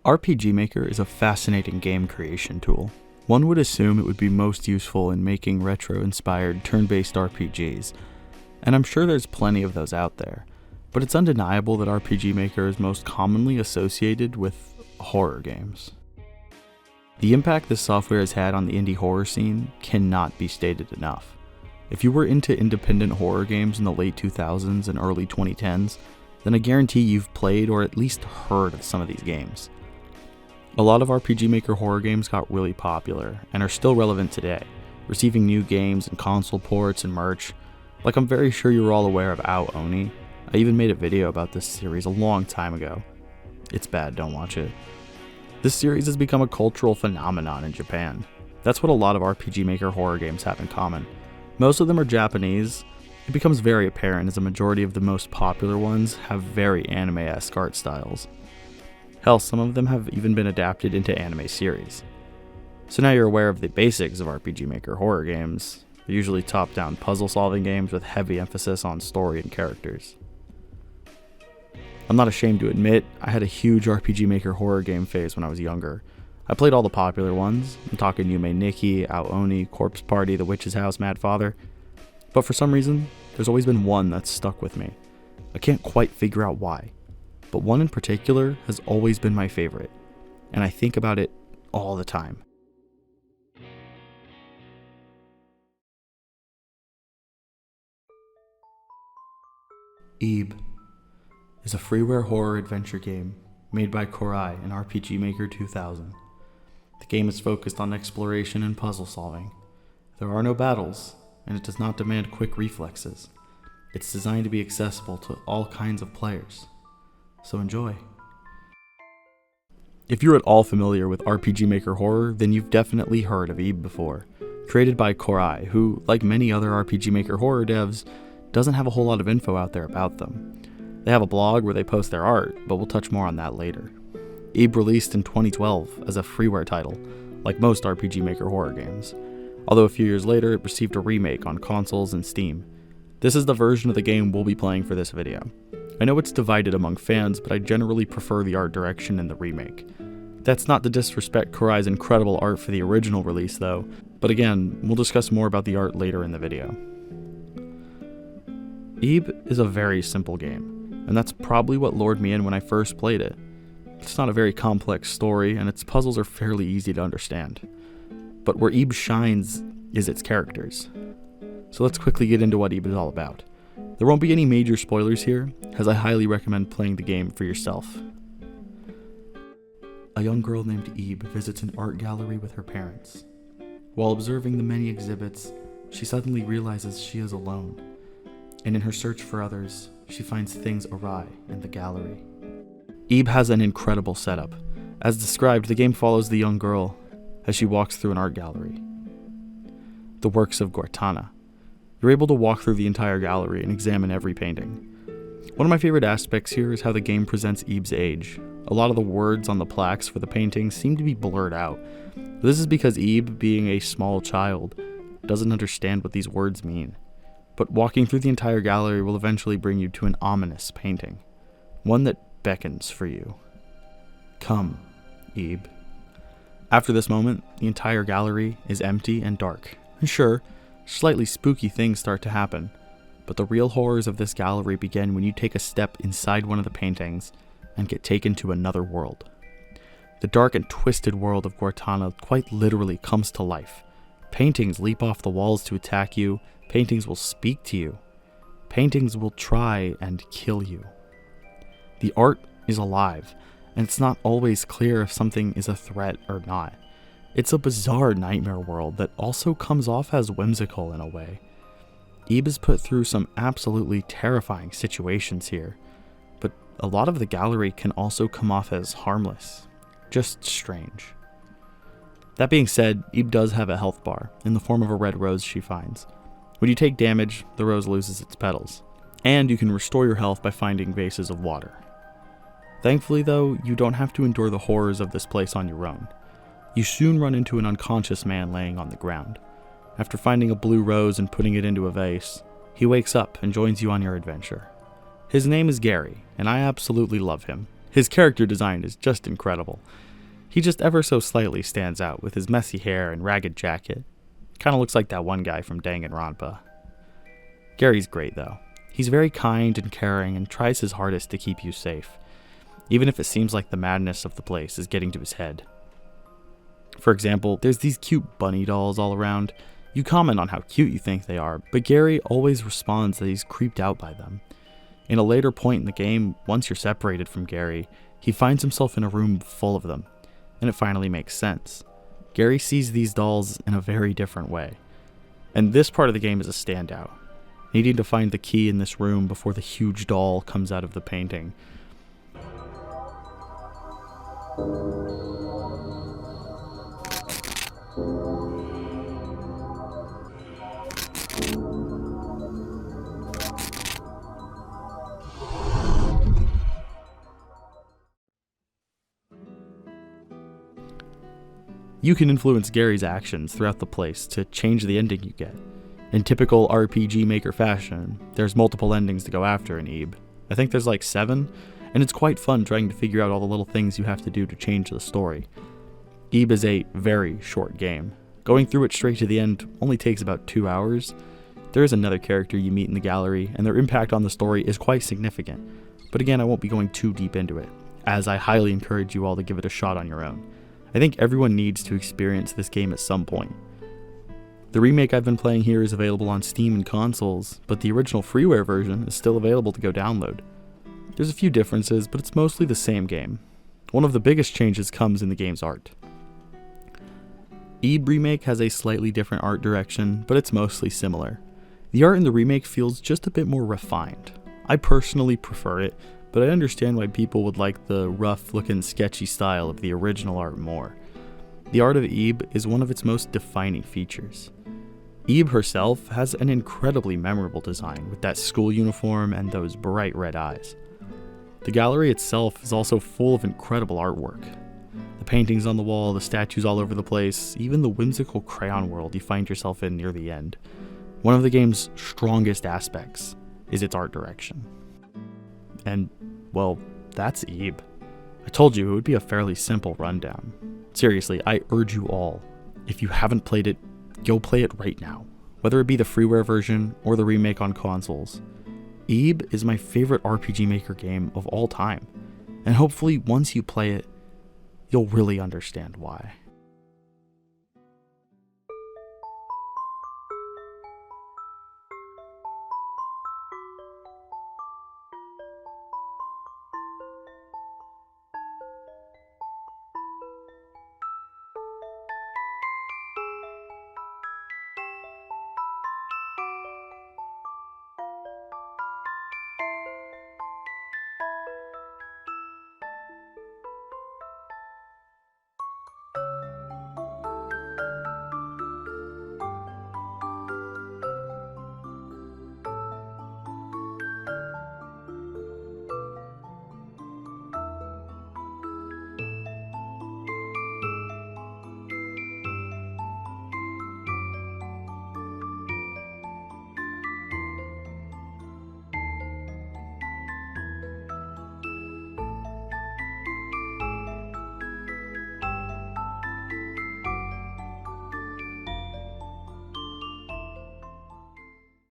RPG Maker is a fascinating game creation tool. One would assume it would be most useful in making retro-inspired turn-based RPGs, and I'm sure there's plenty of those out there, but it's undeniable that RPG Maker is most commonly associated with horror games. The impact this software has had on the indie horror scene cannot be stated enough. If you were into independent horror games in the late 2000s and early 2010s, then I guarantee you've played or at least heard of some of these games. A lot of RPG Maker horror games got really popular and are still relevant today, receiving new games and console ports and merch. Like, I'm very sure you're all aware of Ao Oni. I even made a video about this series a long time ago. It's bad, don't watch it. This series has become a cultural phenomenon in Japan. That's what a lot of RPG Maker horror games have in common. Most of them are Japanese. It becomes very apparent as a majority of the most popular ones have very anime-esque art styles. Hell, some of them have even been adapted into anime series. So now you're aware of the basics of RPG Maker horror games. They're usually top-down puzzle-solving games with heavy emphasis on story and characters. I'm not ashamed to admit, I had a huge RPG Maker horror game phase when I was younger. I played all the popular ones. I'm talking Yume Nikki, Ao Oni, Corpse Party, The Witch's House, Mad Father. But for some reason, there's always been one that's stuck with me. I can't quite figure out why. But one in particular has always been my favorite, and I think about it all the time. Ib is a freeware horror adventure game made by Korai in RPG Maker 2000. The game is focused on exploration and puzzle solving. There are no battles, and it does not demand quick reflexes. It's designed to be accessible to all kinds of players. So enjoy. If you're at all familiar with RPG Maker horror, then you've definitely heard of Ib before. Created by Korai, who, like many other RPG Maker horror devs, doesn't have a whole lot of info out there about them. They have a blog where they post their art, but we'll touch more on that later. Ib released in 2012 as a freeware title, like most RPG Maker horror games, although a few years later it received a remake on consoles and Steam. This is the version of the game we'll be playing for this video. I know it's divided among fans, but I generally prefer the art direction in the remake. That's not to disrespect Korai's incredible art for the original release though, but again, we'll discuss more about the art later in the video. Ib is a very simple game, and that's probably what lured me in when I first played it. It's not a very complex story, and its puzzles are fairly easy to understand. But where Ib shines is its characters. So let's quickly get into what Ib is all about. There won't be any major spoilers here, as I highly recommend playing the game for yourself. A young girl named Ib visits an art gallery with her parents. While observing the many exhibits, she suddenly realizes she is alone, and in her search for others, she finds things awry in the gallery. Ib has an incredible setup. As described, the game follows the young girl as she walks through an art gallery. The works of Guartana. You're able to walk through the entire gallery and examine every painting. One of my favorite aspects here is how the game presents Ib's age. A lot of the words on the plaques for the paintings seem to be blurred out. This is because Ib, being a small child, doesn't understand what these words mean. But walking through the entire gallery will eventually bring you to an ominous painting. One that beckons for you. Come, Ib. After this moment, the entire gallery is empty and dark. And sure, slightly spooky things start to happen, but the real horrors of this gallery begin when you take a step inside one of the paintings and get taken to another world. The dark and twisted world of Guartana quite literally comes to life. Paintings leap off the walls to attack you, paintings will speak to you, paintings will try and kill you. The art is alive, and it's not always clear if something is a threat or not. It's a bizarre nightmare world that also comes off as whimsical in a way. Ib is put through some absolutely terrifying situations here, but a lot of the gallery can also come off as harmless, just strange. That being said, Ib does have a health bar in the form of a red rose she finds. When you take damage, the rose loses its petals, and you can restore your health by finding vases of water. Thankfully though, you don't have to endure the horrors of this place on your own. You soon run into an unconscious man laying on the ground. After finding a blue rose and putting it into a vase, he wakes up and joins you on your adventure. His name is Gary, and I absolutely love him. His character design is just incredible. He just ever so slightly stands out with his messy hair and ragged jacket. Kinda looks like that one guy from Danganronpa. Gary's great though. He's very kind and caring and tries his hardest to keep you safe, even if it seems like the madness of the place is getting to his head. For example, there's these cute bunny dolls all around. You comment on how cute you think they are, but Gary always responds that he's creeped out by them. In a later point in the game, once you're separated from Gary, he finds himself in a room full of them, and it finally makes sense. Gary sees these dolls in a very different way, and this part of the game is a standout. Needing to find the key in this room before the huge doll comes out of the painting. You can influence Gary's actions throughout the place to change the ending you get. In typical RPG Maker fashion, there's multiple endings to go after in Ebe. I think there's like 7, and it's quite fun trying to figure out all the little things you have to do to change the story. Ebe is a very short game. Going through it straight to the end only takes about 2 hours. There is another character you meet in the gallery, and their impact on the story is quite significant. But again, I won't be going too deep into it, as I highly encourage you all to give it a shot on your own. I think everyone needs to experience this game at some point. The remake I've been playing here is available on Steam and consoles, but the original freeware version is still available to go download. There's a few differences, but it's mostly the same game. One of the biggest changes comes in the game's art. Ebe Remake has a slightly different art direction, but it's mostly similar. The art in the remake feels just a bit more refined. I personally prefer it, but I understand why people would like the rough-looking, sketchy style of the original art more. The art of Ebe is one of its most defining features. Ebe herself has an incredibly memorable design with that school uniform and those bright red eyes. The gallery itself is also full of incredible artwork. The paintings on the wall, the statues all over the place, even the whimsical crayon world you find yourself in near the end. One of the game's strongest aspects is its art direction. And, well, that's Ebe. I told you it would be a fairly simple rundown. Seriously, I urge you all, if you haven't played it, go play it right now. Whether it be the freeware version or the remake on consoles. Ebe is my favorite RPG Maker game of all time, and hopefully once you play it, you'll really understand why.